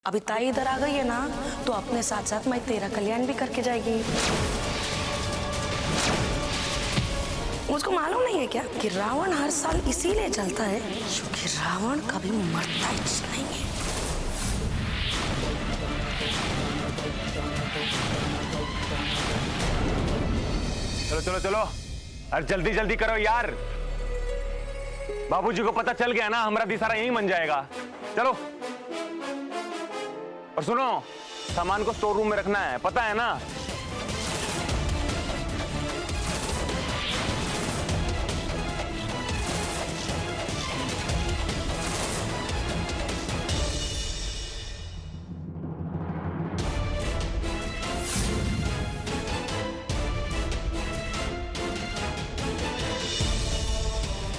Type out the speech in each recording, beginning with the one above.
अभी ताई इधर आ गई है ना, तो अपने साथ साथ मैं तेरा कल्याण भी करके जाएगी। मुझको मालूम नहीं है क्या कि रावण हर साल इसीलिए जलता है क्योंकि रावण कभी मरता नहीं है। चलो चलो चलो, अरे जल्दी जल्दी करो यार, बाबूजी को पता चल गया ना हमारा दी सारा यहीं बन जाएगा। चलो, और सुनो, सामान को स्टोर रूम में रखना है, पता है ना?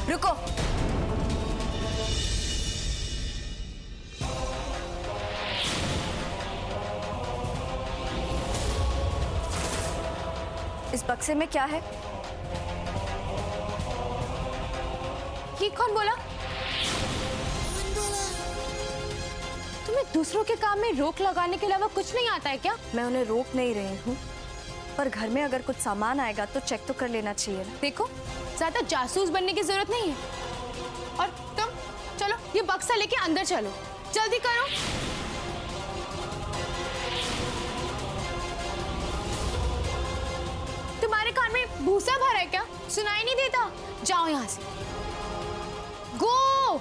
रुको, इस बक्से में क्या है? ये कौन बोला? तुम्हें दूसरों के काम में रोक लगाने के अलावा कुछ नहीं आता है क्या? मैं उन्हें रोक नहीं रही हूँ, पर घर में अगर कुछ सामान आएगा तो चेक तो कर लेना चाहिए ना। देखो, ज्यादा जासूस बनने की जरूरत नहीं है। और तुम चलो, ये बक्सा लेके अंदर चलो, जल्दी करो। तुम्हारे कान में भूसा भरा है क्या? सुनाई नहीं देता? जाओ यहां से, गो।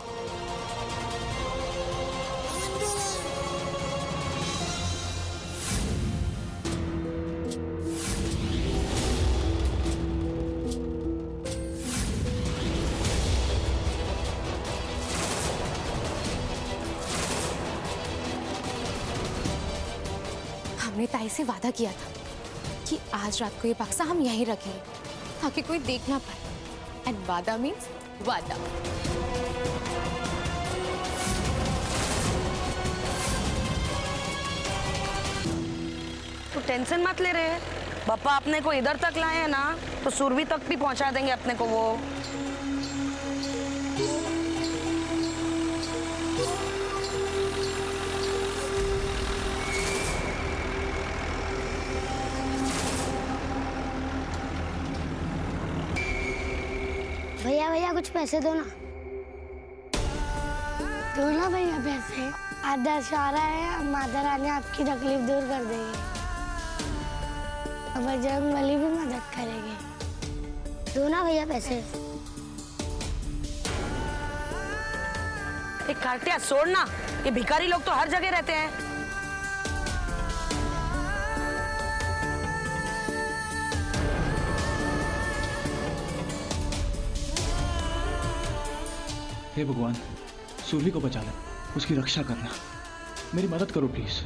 हमने ताई से वादा किया था कि आज रात को ये बक्सा हम यहीं रखेंगे ताकि कोई देख ना पाए। एंड वादा मीन्स वादा। तो टेंशन मत ले रहे, पापा अपने को इधर तक लाए हैं ना, तो सुरभि तक भी पहुंचा देंगे अपने को वो। भैया भैया कुछ पैसे दो ना। दो ना भैया पैसे, आज दशहरा है, माता रानी आपकी तकलीफ दूर कर देगी और बजरंगबली भी मदद करेगी। दो ना भैया पैसे। एक कार्टिया छोड़ ना, ये भिखारी लोग तो हर जगह रहते हैं। हे भगवान, सुरभि को बचाना, उसकी रक्षा करना, मेरी मदद करो प्लीज।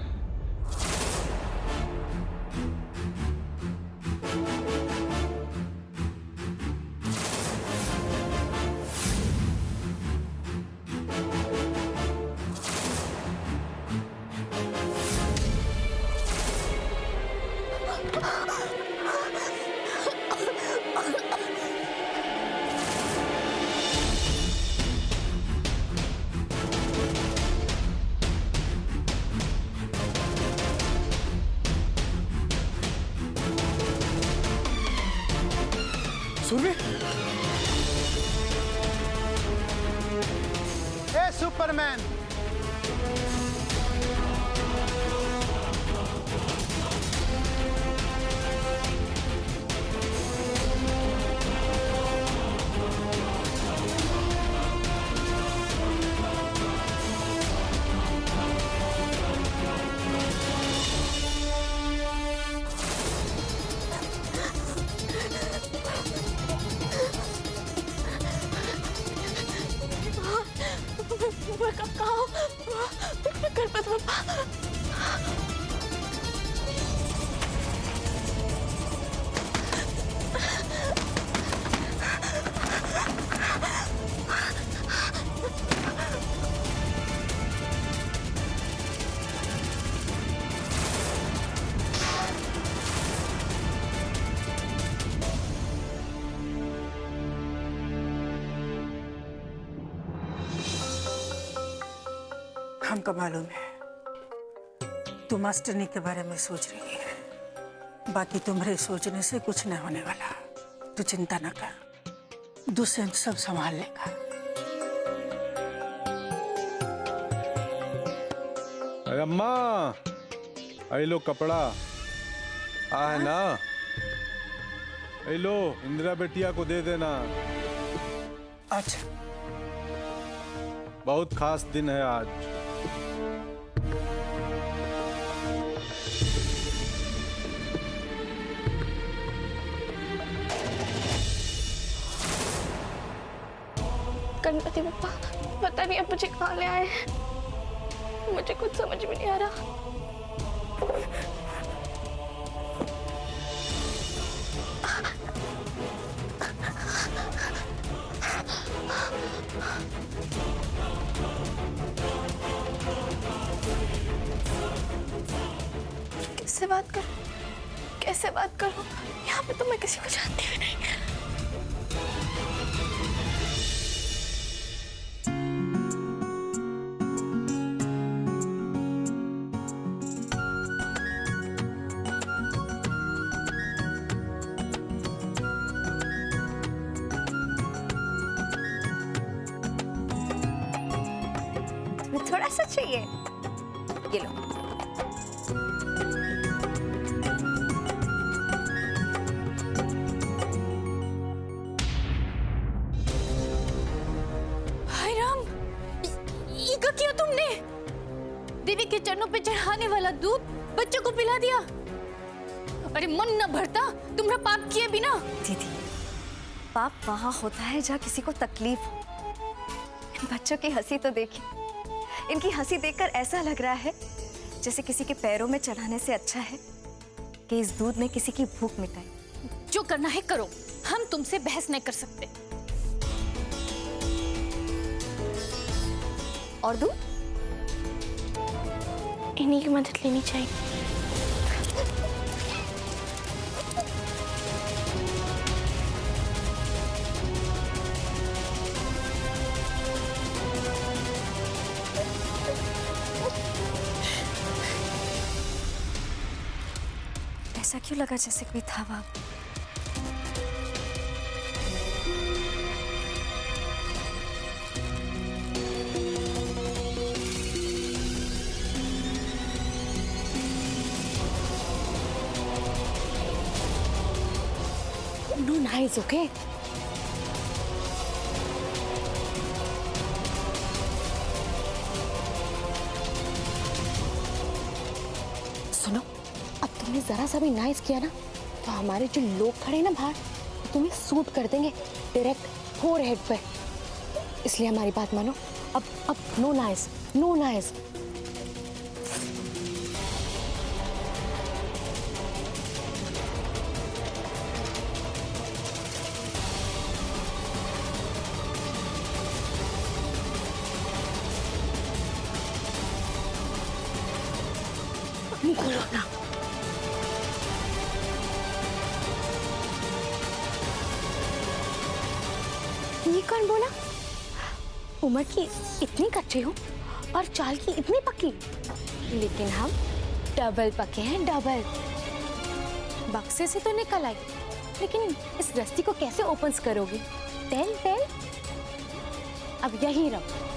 सुरभि, ए सुपरमैन, गणपति बप्पा। हमको मालूम है तू मास्टरनी के बारे में सोच रही है, बाकी तुम्हारे सोचने से कुछ नहीं होने वाला। तू चिंता न कर, दुष्यंत सब संभाल लेगा। अरे अम्मा, आई लो कपड़ा है ना, आई लो इंदिरा बेटिया को दे देना। अच्छा, बहुत खास दिन है आज। गणपति बप्पा, पता नहीं अब मुझे कहाँ ले आए हैं, मुझे कुछ समझ में नहीं आ रहा। कैसे बात करूं? यहाँ पे तो मैं किसी को जानती भी नहीं। तुम्हें थोड़ा सा चाहिए, ये लो। किया तुमने? देवी के चरणों पे चढ़ाने वाला दूध बच्चों को पिला दिया। अरे मन न भरता तुम्हारा पाप किए बिना। दीदी, पाप वहां होता है जहाँ किसी को तकलीफ हो। इन बच्चों की हंसी तो देखिए, इनकी हंसी देखकर ऐसा लग रहा है जैसे किसी के पैरों में चढ़ाने से अच्छा है कि इस दूध में किसी की भूख मिटाए। जो करना है करो, हम तुमसे बहस नहीं कर सकते। और दूध? इन्हीं की मदद लेनी चाहिए। ऐसा क्यों लगा जैसे कोई था वहां? No nice, okay? सुनो, अब तुमने जरा सा भी नाइस किया ना तो हमारे जो लोग खड़े ना बाहर तुम्हें सूट कर देंगे डायरेक्ट फोरहेड पे। इसलिए हमारी बात मानो। अब नो नाइस, नो नाइस। खोलो ना। ये कौन बोला? उम्र की इतनी कच्चे हो और चाल की इतनी पक्की, लेकिन हम डबल पके हैं, डबल। बक्से से तो निकल आई, लेकिन इस रस्सी को कैसे ओपन करोगी? टेल टेल, अब यहीं रहो।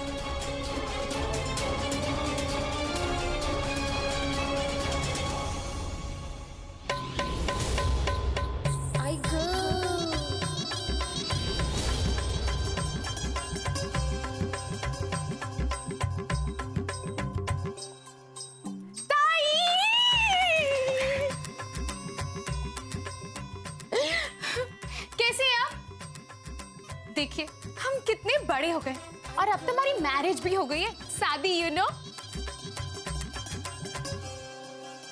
देखिए हम कितने बड़े हो गए और अब तो हमारी मैरिज भी हो गई है, शादी, यू नो।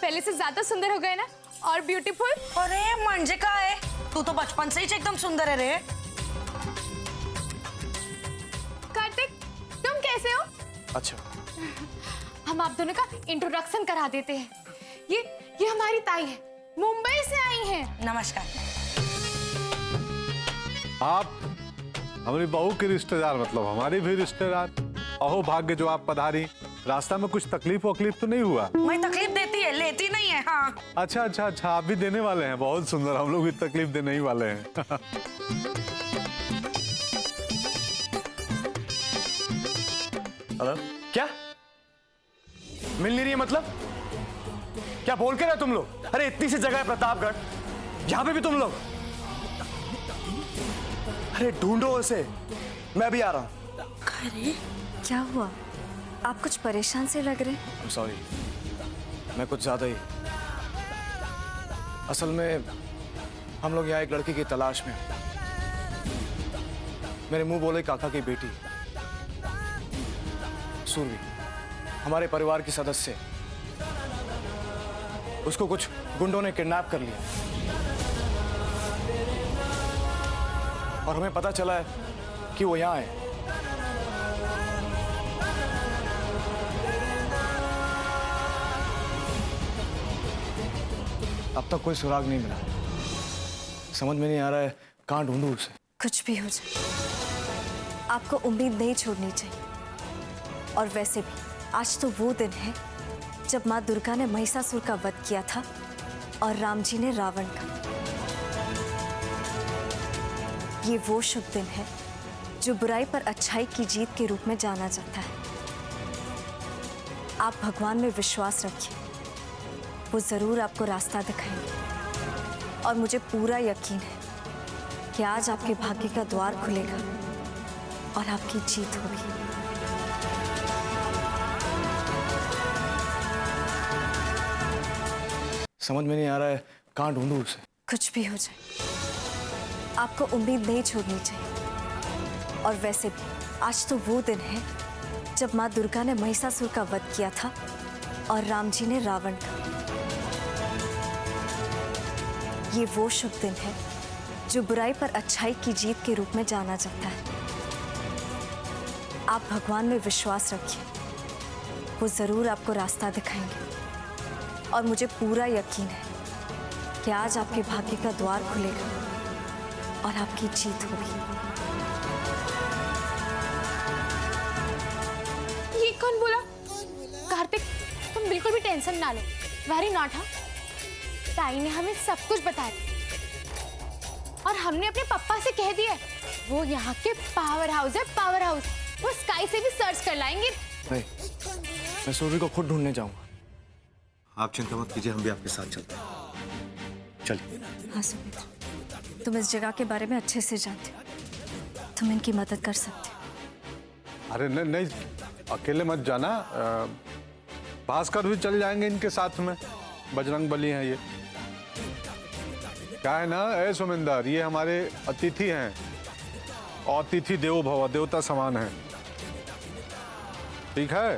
पहले से ज्यादा सुंदर हो गए ना, और ब्यूटीफुल। अरे मंजे का है, तू तो बचपन से ही एकदम सुंदर है रे। कार्तिक, तुम कैसे हो? अच्छा, हम आप दोनों का इंट्रोडक्शन करा देते हैं। ये हमारी ताई है, मुंबई से आई हैं। नमस्कार। आप हमारी बहू के रिश्तेदार, मतलब हमारी भी रिश्तेदार। अहो भाग्य जो आप पधारी। रास्ता में कुछ तकलीफ वकलीफ तो नहीं हुआ? मैं तकलीफ देती है। हाँ अच्छा अच्छा अच्छा, आप भी देने वाले हैं, बहुत सुंदर। हम लोग भी तकलीफ देने ही वाले हैं। हेलो, क्या मिल नहीं रही है? मतलब क्या बोल के रहे तुम लोग? अरे इतनी सी जगह है प्रतापगढ़, यहाँ पे भी तुम लोग? अरे ढूंढो उसे, मैं भी आ रहा हूँ। अरे क्या हुआ? आप कुछ परेशान से लग रहे हैं। सॉरी, मैं कुछ ज्यादा ही। असल में हम लोग यहाँ एक लड़की की तलाश में। मेरे मुंह बोले काका की बेटी सुरभि, हमारे परिवार की सदस्य। उसको कुछ गुंडों ने किडनैप कर लिया और हमें पता चला है कि वो यहाँ है। अब तक कोई सुराग नहीं मिला। समझ में नहीं आ रहा है कहाँ ढूंढूं उसे। कुछ भी हो जाए, आपको उम्मीद नहीं छोड़नी चाहिए। और वैसे भी आज तो वो दिन है जब माँ दुर्गा ने महिषासुर का वध किया था और राम जी ने रावण का। ये वो शुभ दिन है जो बुराई पर अच्छाई की जीत के रूप में जाना जाता है। आप भगवान में विश्वास रखिए, वो जरूर आपको रास्ता दिखाएंगे। और मुझे पूरा यकीन है कि आज आपके भाग्य का द्वार खुलेगा और आपकी जीत होगी। समझ में नहीं आ रहा है कहाँ ढूंढूं उसे। कुछ भी हो जाए, आपको उम्मीद नहीं छोड़नी चाहिए। और वैसे भी आज तो वो दिन है जब माँ दुर्गा ने महिषासुर का वध किया था और राम जी ने रावण का। ये वो शुभ दिन है जो बुराई पर अच्छाई की जीत के रूप में जाना जाता है। आप भगवान में विश्वास रखिए, वो जरूर आपको रास्ता दिखाएंगे। और मुझे पूरा यकीन है कि आज आपके भाग्य का द्वार खुलेगा और आपकी जीत होगी। ये कौन बोला? कार्तिक, तुम बिल्कुल भी टेंशन ना लो। Very not. हाँ, ताई ने हमें सब कुछ बताया और हमने अपने पापा से कह दिया वो यहाँ के पावर हाउस है, पावर हाउस। वो स्काई से भी सर्च कर लाएंगे। नहीं, मैं सुरभि को खुद ढूंढने जाऊंगा। आप चिंता मत कीजिए, हम भी आपके साथ चलते हैं। चलिए। हाँ सुमित्रा, तुम इस जगह के बारे में अच्छे से जानते हो, तुम इनकी मदद कर सकते हो। अरे नहीं नहीं, अकेले मत जाना, भास्कर भी चल जाएंगे इनके साथ में। बजरंग बली हैं ये। क्या है ना, ए सुमिंदर, ये हमारे अतिथि हैं और अतिथि देवो भव, देवता समान है। ठीक है?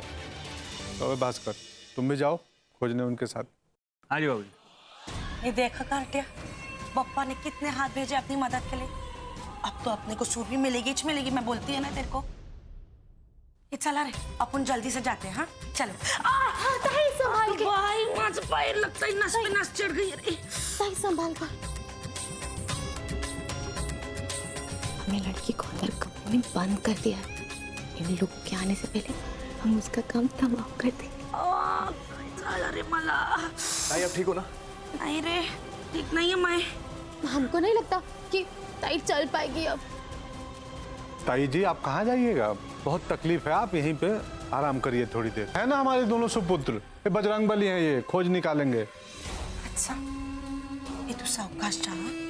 तो भास्कर तुम भी जाओ खोजने उनके साथ। हाँ जी बाबूजी। ये देखा कार्तिया, पप्पा ने कितने हाथ भेजे अपनी मदद के लिए। अब तो अपने को सूरभि मिलेगी मिलेगी, मैं बोलती है ना तेरे को। ये चला रे, अपन जल्दी से जाते हैं। हाँ चलो। संभाल के। भाई मुझे पैर लगता है, नस पे नस चढ़ गई रे। सही संभाल कर। हमने लड़की को अंदर कमरे में बंद कर दिया है। इन लोग के आने से पहले हम उसका काम तमाम कर देंगे। अरे मला, ताई अब ठीक हो ना? नहीं रे, ठीक नहीं है मैं। हमको नहीं लगता कि ताई चल पाएगी अब। ताई जी आप कहाँ जाइएगा? बहुत तकलीफ है, आप यहीं पे आराम करिए थोड़ी देर। है ना हमारे दोनों सुपुत्र, ये बजरंग बली हैं, ये खोज निकालेंगे। अच्छा, ये तो सावकाश चला।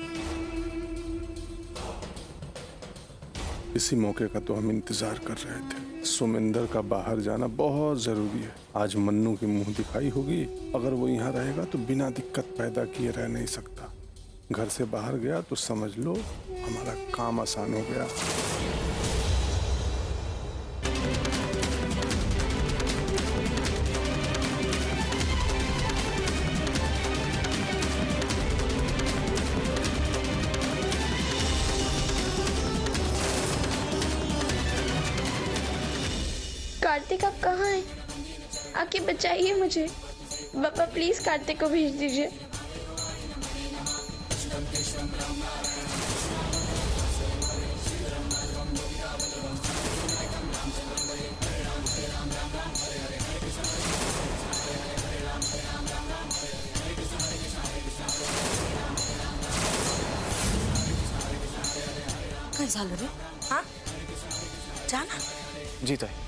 इसी मौके का तो हम इंतजार कर रहे थे। सुमिंदर का बाहर जाना बहुत जरूरी है। आज मन्नू की मुंह दिखाई होगी। अगर वो यहाँ रहेगा तो बिना दिक्कत पैदा किए रह नहीं सकता। घर से बाहर गया तो समझ लो हमारा काम आसान हो गया। कार्तिक आप कहाँ हैं? आके बचाइए मुझे। पापा प्लीज कार्तिक को भेज दीजिए। काय झालं रे? हाँ जाना। जी ताई।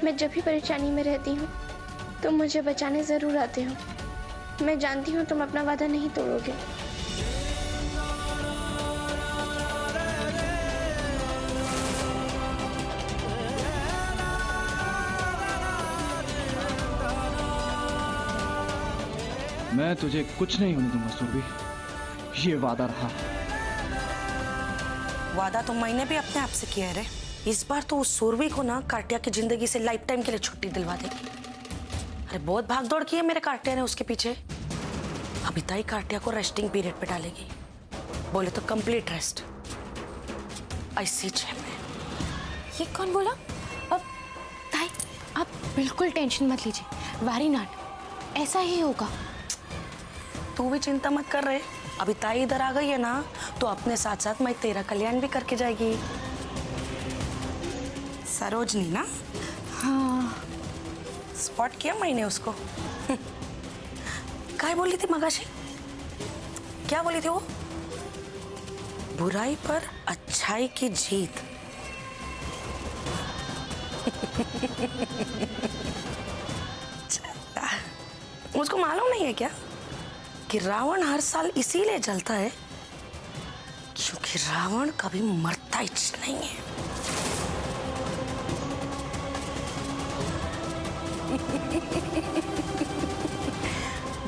मैं जब भी परेशानी में रहती हूँ तुम मुझे बचाने ज़रूर आते हो। मैं जानती हूँ तुम अपना वादा नहीं तोड़ोगे। मैं तुझे कुछ नहीं होने दूंगा सुरभि, ये वादा रहा। वादा तो मैंने भी अपने आप से किया है रे। इस बार तो उस सुरभि को ना कार्टिया की जिंदगी से लाइफ टाइम के लिए छुट्टी दिलवा देगी। अरे बहुत भागदौड़ की है मेरे कार्टिया ने उसके पीछे। अभी ताई कार्टिया को रेस्टिंग पीरियड पे डालेगी, बोले तो कंप्लीट रेस्ट। ऐसी है मैं। ये कौन बोला? अब ताई आप बिल्कुल टेंशन मत लीजिए, वारी नाट ऐसा ही होगा। तू भी चिंता मत कर रहे। अभी ताई इधर आ गई है ना, तो अपने साथ साथ मैं तेरा कल्याण भी करके जाएगी। सरोजनी ना? हाँ स्पॉट किया मैंने उसको। क्या बोली थी मगाशी? क्या बोली थी वो? बुराई पर अच्छाई की जीत। उसको मालूम नहीं है क्या कि रावण हर साल इसीलिए जलता है क्योंकि रावण कभी मरता ही नहीं है।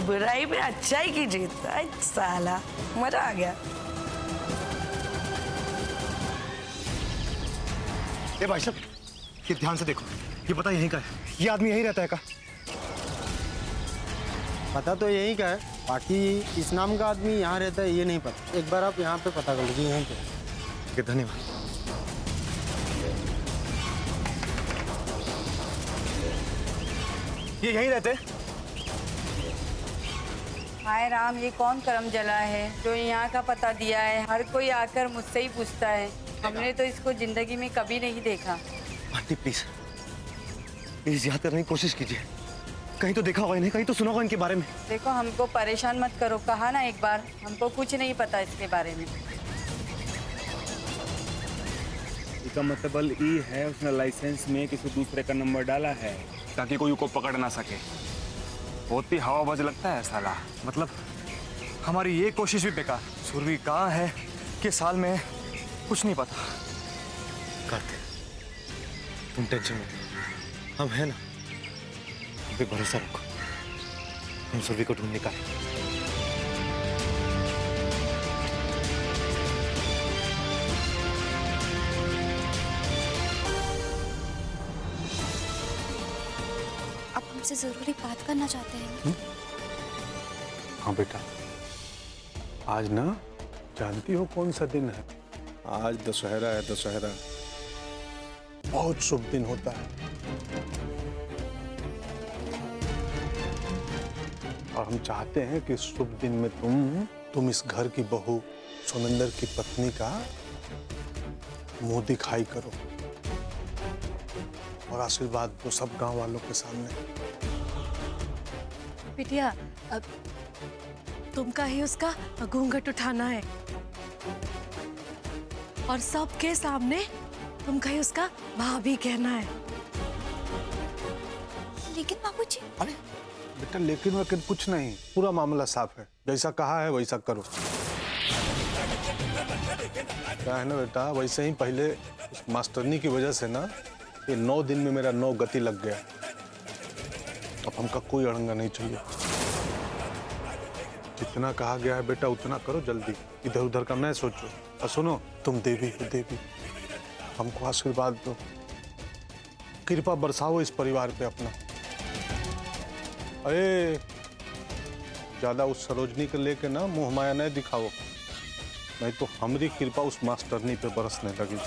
बुराई पे अच्छाई की जीत। साला मजा आ गया। ए भाई साहब, ये ध्यान से देखो, ये पता यहीं का है? ये आदमी यहीं रहता है का? पता तो यही का है, बाकी इस नाम का आदमी यहाँ रहता है ये नहीं पता। एक बार आप यहाँ पे पता कर लीजिए यहीं पे। धन्यवाद। ये यहीं रहते? हाय राम, ये कौन करम जला है जो यहाँ का पता दिया है? हर कोई आकर मुझसे ही पूछता है। हमने तो इसको जिंदगी में कभी नहीं देखा। आंटी प्लीज प्लीज याद करने की कोशिश कीजिए। कहीं तो देखा होगा इन्हें, कहीं तो सुना होगा इनके बारे में। देखो हमको परेशान मत करो, कहा ना एक बार, हमको कुछ नहीं पता इसके बारे में। इसका मतलब ये है उसने लाइसेंस में किसी दूसरे का नंबर डाला है ताकि कोई उसको पकड़ ना सके। बहुत ही हवाबाज लगता है साला। मतलब हमारी ये कोशिश भी बेकार। सुरभि कहाँ है कि साल में कुछ नहीं पता। करते तुम टेंशन मत लो, हम है ना, हम पे भरोसा रखो। हम सुरभि को ढूंढ निकालेंगे। आप हमसे जरूरी बात करना चाहते हैं? हाँ बेटा, आज ना जानती हो कौन सा दिन है? आज दशहरा है। दशहरा बहुत शुभ दिन होता है और हम चाहते हैं कि इस शुभ दिन में तुम इस घर की बहू सुमिंदर की पत्नी का मुंह दिखाई करो और आशीर्वाद दो सब गांव वालों के सामने। बिटिया, अब तुमका ही उसका घूंघट उठाना है और सबके सामने तुमका ही उसका भाभी कहना है। लेकिन बाबूजी। अरे बेटा, लेकिन वकिन कुछ नहीं, पूरा मामला साफ है। जैसा कहा है वैसा करो। क्या है ना बेटा, वैसे ही पहले उस मास्टरनी की वजह से ना ये 9 दिन में मेरा 9 गति लग गया। अब हमका कोई अड़ंगा नहीं चाहिए। जितना कहा गया है बेटा उतना करो जल्दी, इधर उधर का मैं सोचो। और सुनो, तुम देवी हो देवी, हमको आशीर्वाद दो, कृपा बरसाओ इस परिवार पे अपना। अरे ज्यादा उस सरोजनी को लेके ना मुंह माया नहीं दिखाओ, नहीं तो हमारी कृपा उस मास्टरनी पे बरसने लगी।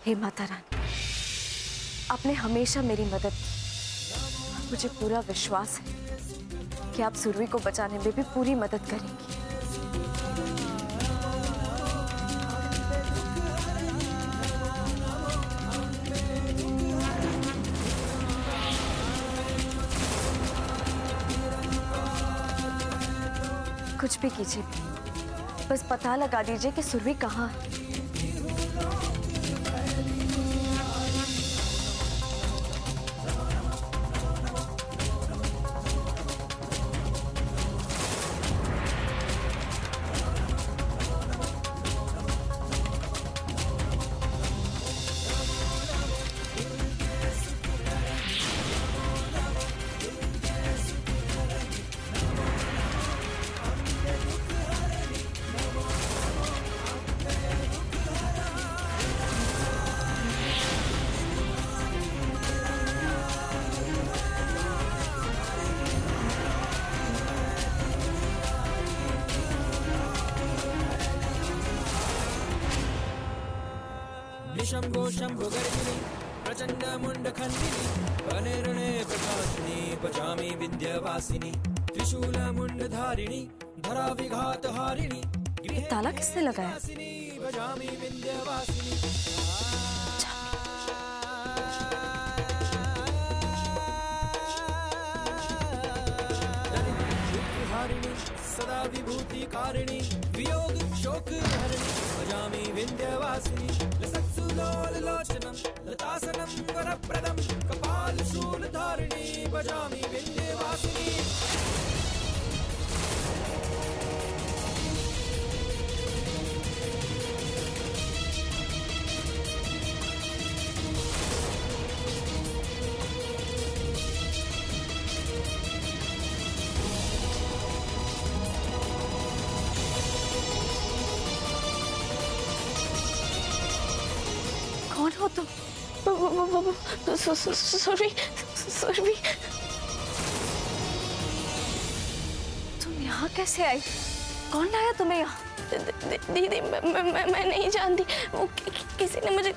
हे माता रानी, आपने हमेशा मेरी मदद की। मुझे पूरा विश्वास है कि आप सुरभि को बचाने में भी पूरी मदद करेंगी। कुछ भी कीजिए, बस पता लगा दीजिए कि सुरभि कहाँ है। शंभो शंभो गर्जिनी प्रचंड मुंड खंडिनी वने प्रकाशिनी पचामी विंध्यवासिनी त्रिशूल मुंड धारिणी धरा विघात हारिणी ताला किसने लगाया? पचामी विंध्यवासिनी सदा विभूति कारिणी वियोग शोक हरिणी भजामि विंध्यवासिनी लसत्सुलोल लोचनम लतासनम वरप्रदम कपाल शूल धारिणी भजामि विंध्यवासिनी। कौन हो तुम? सुरभि, सुरभि, तुम यहाँ कैसे आई? कौन लाया तुम्हें यहाँ? दीदी मैं नहीं जानती। वो किसी ने मुझे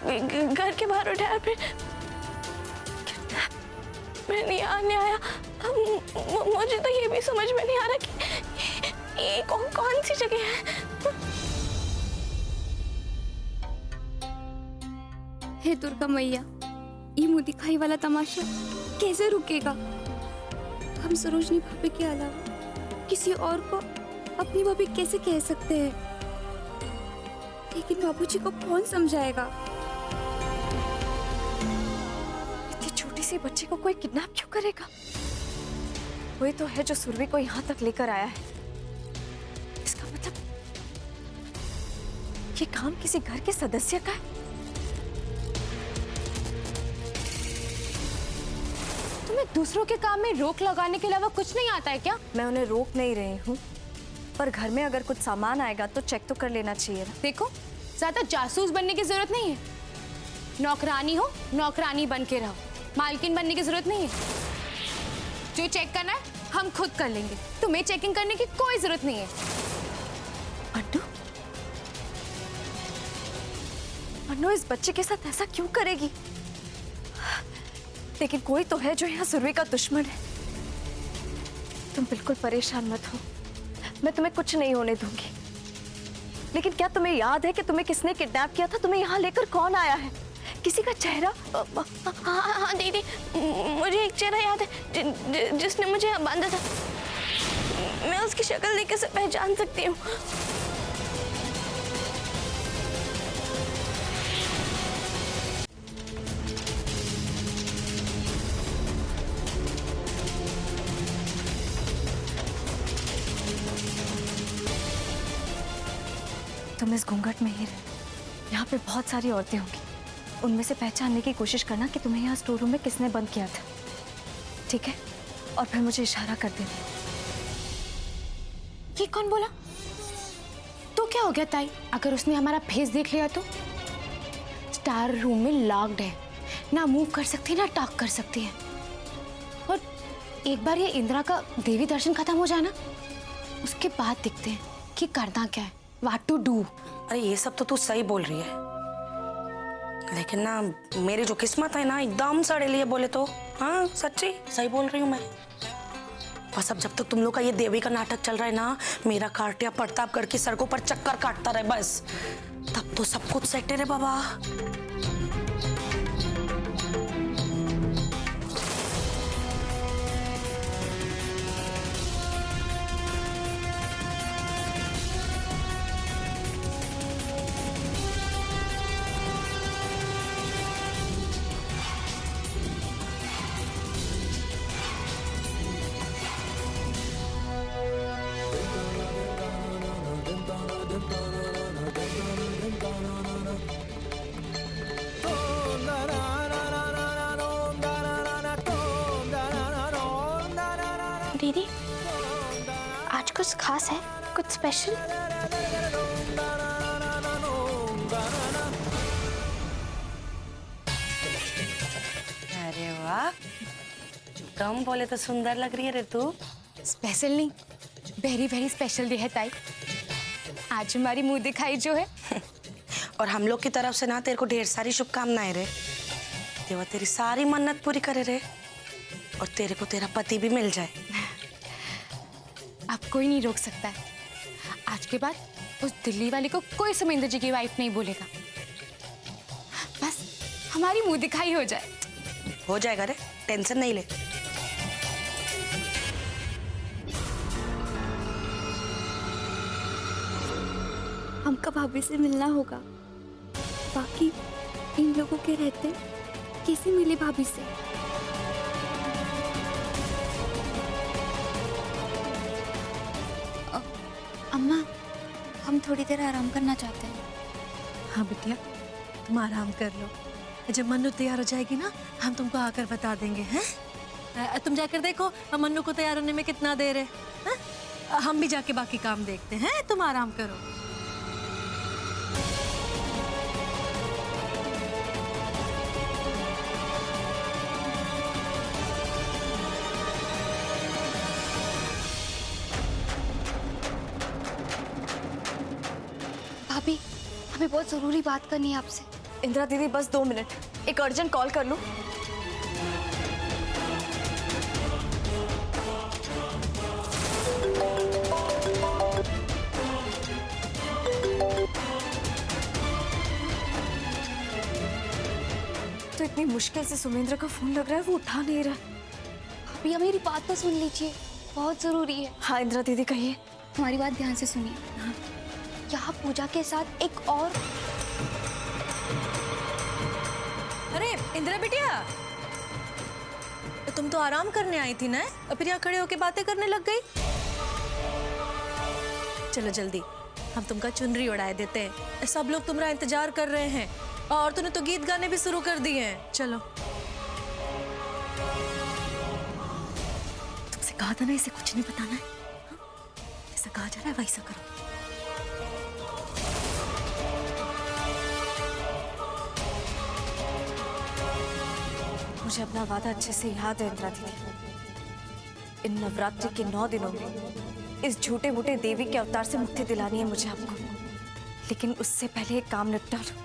घर के बाहर उठाया, फिर मैंने यहाँ नहीं आया। मुझे तो ये भी समझ में नहीं आ रहा कि ये कौन सी जगह है। हे दुर्गा मैया, ये मुंह दिखाई वाला तमाशा कैसे रुकेगा? हम सरोजनी भाभी के अलावा किसी और को अपनी भाभी कैसे कह सकते हैं? लेकिन बाबूजी को कौन समझाएगा? इतनी छोटी सी बच्ची को कोई किडनैप क्यों करेगा? वही तो है जो सुरभि को यहाँ तक लेकर आया है। इसका मतलब ये काम किसी घर के सदस्य का है। तुम्हें दूसरों के काम में रोक लगाने के अलावा कुछ नहीं आता है क्या? मैं उन्हें रोक नहीं रही हूँ, पर घर में अगर कुछ सामान आएगा तो चेक तो कर लेना चाहिए ना। देखो, ज्यादा जासूस बनने की जरूरत नहीं है। नौकरानी हो, नौकरानी बन के रहो, मालकिन बनने की जरूरत नहीं है। जो चेक करना है हम खुद कर लेंगे, तुम्हें चेकिंग करने की कोई जरूरत नहीं है। अन्नू, अन्नू इस बच्चे के साथ ऐसा क्यों करेगी? लेकिन कोई तो है जो यहाँ सुरभि का दुश्मन है। तुम बिल्कुल परेशान मत हो, मैं तुम्हें कुछ नहीं होने दूंगी। लेकिन क्या तुम्हें याद है कि तुम्हें किसने किडनैप किया था? तुम्हें यहाँ लेकर कौन आया है? किसी का चेहरा? हाँ दीदी, मुझे एक चेहरा याद है जिसने मुझे यहाँ बांधा था। मैं उसकी शक्ल देख के पहचान सकती हूँ। तुम इस घूंघट में ही रह, यहाँ पे बहुत सारी औरतें होंगी, उनमें से पहचानने की कोशिश करना कि तुम्हें यहाँ स्टोर रूम में किसने बंद किया था, ठीक है? और फिर मुझे इशारा कर देना। ये कौन बोला? तो क्या क्या हो गया ताई, अगर उसने हमारा फेस देख लिया तो? स्टार रूम में लॉक्ड है, ना मूव कर सकती ना टॉक कर सकती है। और एक बार ये इंदिरा का देवी दर्शन खत्म हो जाए ना, उसके बाद देखते हैं कि करना क्या है, व्हाट टू डू। अरे ये सब तो तू सही बोल रही है, लेकिन ना मेरी जो किस्मत है ना एकदम सड़ेली है बोले तो। हाँ सच्ची सही बोल रही हूँ मैं। बस अब जब तक तुम लोग का ये देवी का नाटक चल रहा है ना, मेरा कार्टिया प्रतापगढ़ की सड़कों पर चक्कर काटता रहे बस, तब तो सब कुछ सेट है रे बाबा। दीदी, आज कुछ खास है, कुछ स्पेशल? अरे वाह, कम बोले तो सुंदर लग रही है रे तू। स्पेशल नहीं, वेरी वेरी स्पेशल डे है ताई। आज हमारी मुंह दिखाई जो है। और हम लोग की तरफ से ना तेरे को ढेर सारी शुभकामनाएं रे। देवा तेरी सारी मन्नत पूरी करे रे, और तेरे को तेरा पति भी मिल जाए। अब कोई नहीं रोक सकता है। आज के बाद उस दिल्ली वाले को कोई सुमेंद्र जी की वाइफ नहीं बोलेगा। बस हमारी मुंह दिखाई हो जाए। हो जाएगा रे, टेंशन नहीं ले। हमका भाभी से मिलना होगा, बाकी इन लोगों के रहते कैसे मिले भाभी से? अम्मा, हम थोड़ी देर आराम करना चाहते हैं। हाँ बिटिया, तुम आराम कर लो। जब मन्नू तैयार हो जाएगी ना, हम तुमको आकर बता देंगे। हैं तुम जाकर देखो मन्नू को तैयार होने में कितना देर है। हम भी जाके बाकी काम देखते हैं, तुम आराम करो। भाभी, हमें बहुत जरूरी बात करनी है आपसे। इंदिरा दीदी बस 2 मिनट, एक अर्जेंट कॉल कर लूं? तो इतनी मुश्किल से सुमेंद्र का फोन लग रहा है, वो उठा नहीं रहा। भाभी मेरी बात तो सुन लीजिए, बहुत जरूरी है। हाँ इंदिरा दीदी कहिए। हमारी बात ध्यान से सुनिए। हाँ। यहाँ पूजा के साथ एक और। अरे इंदिरा बिटिया, तो तुम तो आराम करने आई थी ना, और फिर यहाँ खड़े होके बातें करने लग गई। चलो जल्दी, हम तुमका चुनरी उड़ाए देते हैं। सब लोग तुम्हारा इंतजार कर रहे हैं, और तूने तो गीत गाने भी शुरू कर दिए हैं। चलो। तुमसे कहा था ना इसे कुछ नहीं बताना है। जैसा कहा जा रहा है वैसा करो। मुझे अपना वादा अच्छे से याद है इंदिरा दीदी। इन नवरात्रि के 9 दिनों में इस झूठे मूठे देवी के अवतार से मुक्ति दिलानी है मुझे आपको। लेकिन उससे पहले एक काम निपटा लो,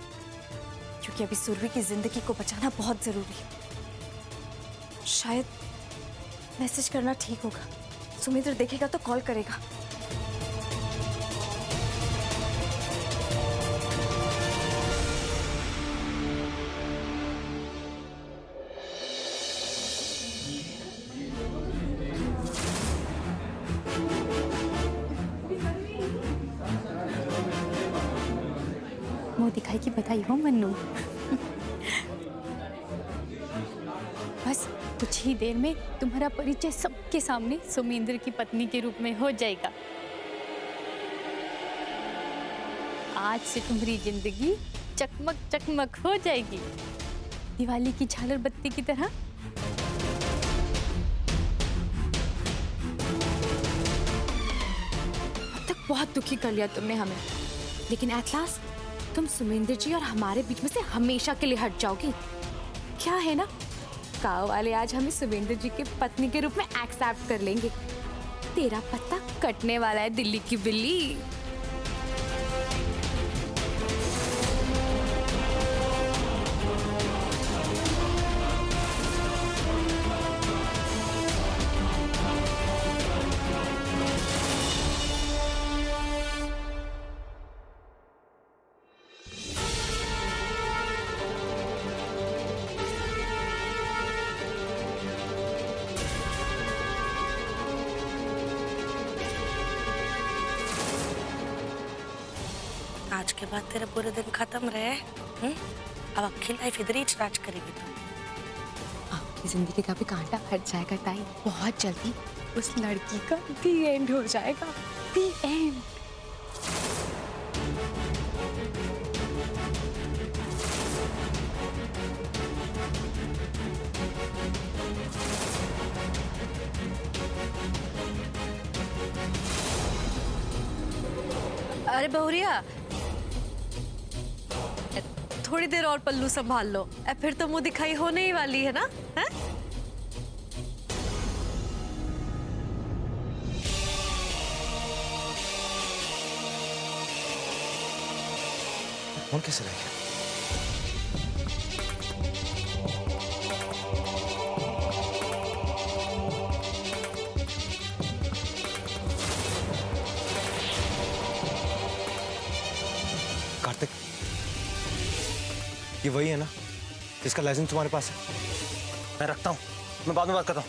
क्योंकि अभी सुरभि की जिंदगी को बचाना बहुत जरूरी है। शायद मैसेज करना ठीक होगा, सुमित्र देखेगा तो कॉल करेगा। मुंह दिखाई की बधाई हो मन्नू। बस कुछ ही देर में तुम्हारा परिचय सबके सामने सुमेंद्र की पत्नी के रूप में हो जाएगा। आज से तुम्हारी जिंदगी चकमक चकमक हो जाएगी, दिवाली की झालर बत्ती की तरह। अब तक बहुत दुखी कर लिया तुमने हमें, लेकिन एट लास्ट तुम सुमेंद्र जी और हमारे बीच में से हमेशा के लिए हट जाओगी। क्या है ना, गाँव वाले आज हमें सुमेंद्र जी के पत्नी के रूप में एक्सेप्ट कर लेंगे। तेरा पत्ता कटने वाला है दिल्ली की बिल्ली। आज के बाद तेरे पूरे दिन खत्म रहे। अब अक्खी लाइफ इधर ही राज करेगी तू। आपकी जिंदगी का भी कांटा फट जाएगा ताई, बहुत जल्दी उस लड़की का दी एंड हो जाएगा। दी एंड। अरे बहुरिया, थोड़ी देर और पल्लू संभाल लो, फिर तो मुंह दिखाई होने ही वाली है ना। है? फोन कैसे रह गया? कार्तिक, ये वही है ना जिसका लाइसेंस तुम्हारे पास है? मैं रखता हूँ, मैं बाद में बात करता हूँ।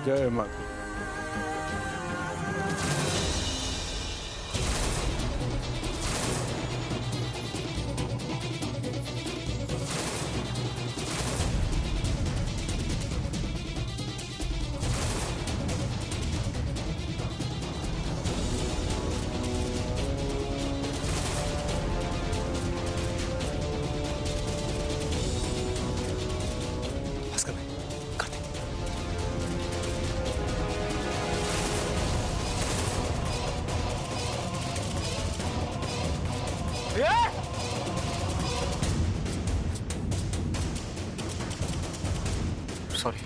जय माता। भास्कर भाई, कार्तिक, सॉरी।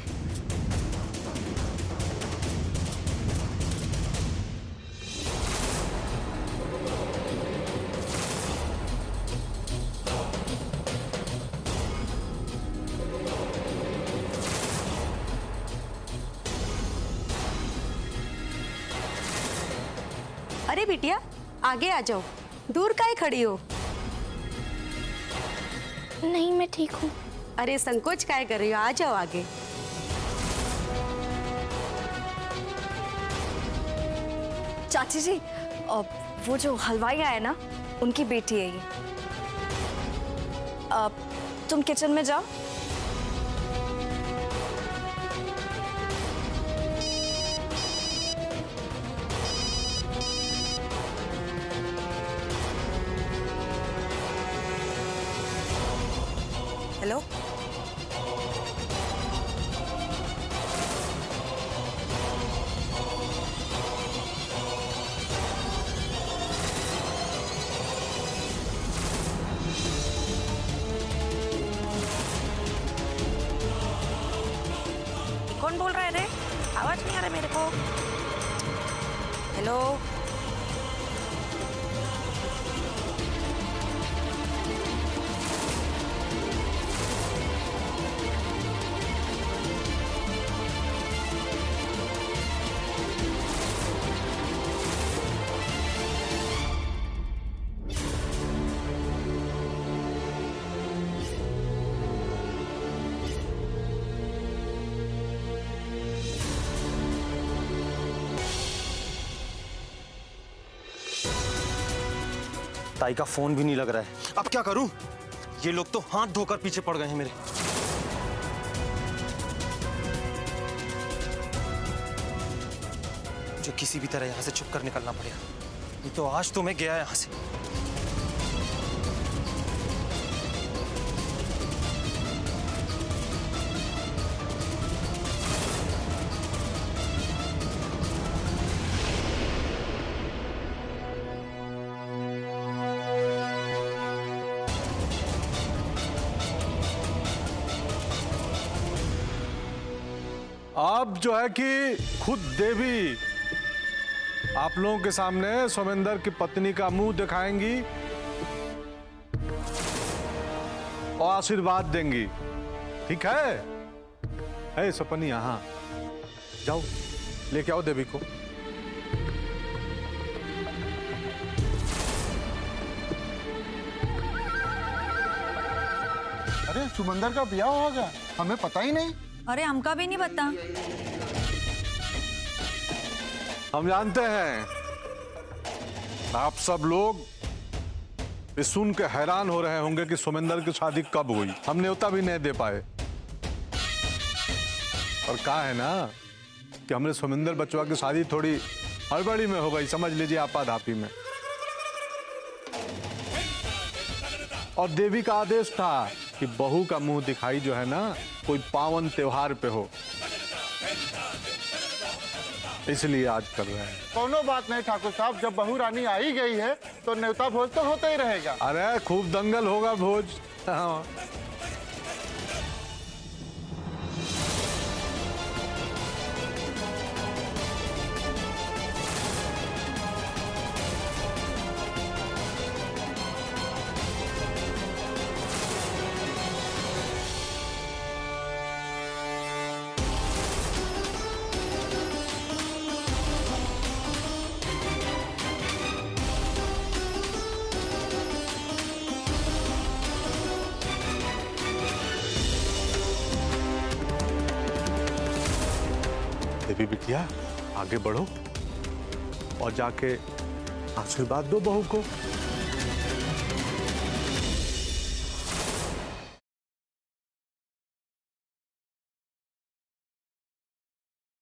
अरे बिटिया, आगे आ जाओ, दूर काहे खड़ी हो? नहीं, मैं ठीक हूँ। अरे संकोच काहे कर रही हो, आ जाओ आगे। चाची जी, वो जो हलवाई आए ना, उनकी बेटी है ये। तुम किचन में जाओ। हेलो, कौन बोल रहा है रे? आवाज नहीं आ रहा मेरे को। हेलो, ताई का फोन भी नहीं लग रहा है। अब क्या करूं? ये लोग तो हाथ धोकर पीछे पड़ गए हैं मेरे। मुझे किसी भी तरह यहां से छुप कर निकलना पड़ेगा, नहीं तो आज तो मैं गया यहां से। अब जो है कि खुद देवी आप लोगों के सामने सोमेंदर की पत्नी का मुंह दिखाएंगी और आशीर्वाद देंगी, ठीक है? सपनी, यहां जाओ, लेके आओ देवी को। अरे सुमंदर का ब्याह हो गया, हमें पता ही नहीं। अरे हमका भी नहीं पता। हम जानते हैं आप सब लोग इस सुन के हैरान हो रहे होंगे कि सोमेंदर की शादी कब हुई। हम न्योता भी नहीं दे पाए और कहा है ना कि हमने सोमेंदर बचवा की शादी थोड़ी हड़बड़ी में हो गई, समझ लीजिए आपाधापी में। और देवी का आदेश था कि बहू का मुंह दिखाई जो है ना कोई पावन त्योहार पे हो, इसलिए आज कर रहे हैं। कोनो बात नहीं ठाकुर साहब, जब बहू रानी आई गई है तो न्योता भोज तो होता ही रहेगा। अरे खूब दंगल होगा भोज। हाँ। देवी बिटिया आगे बढ़ो और जाके आशीर्वाद दो बहू को।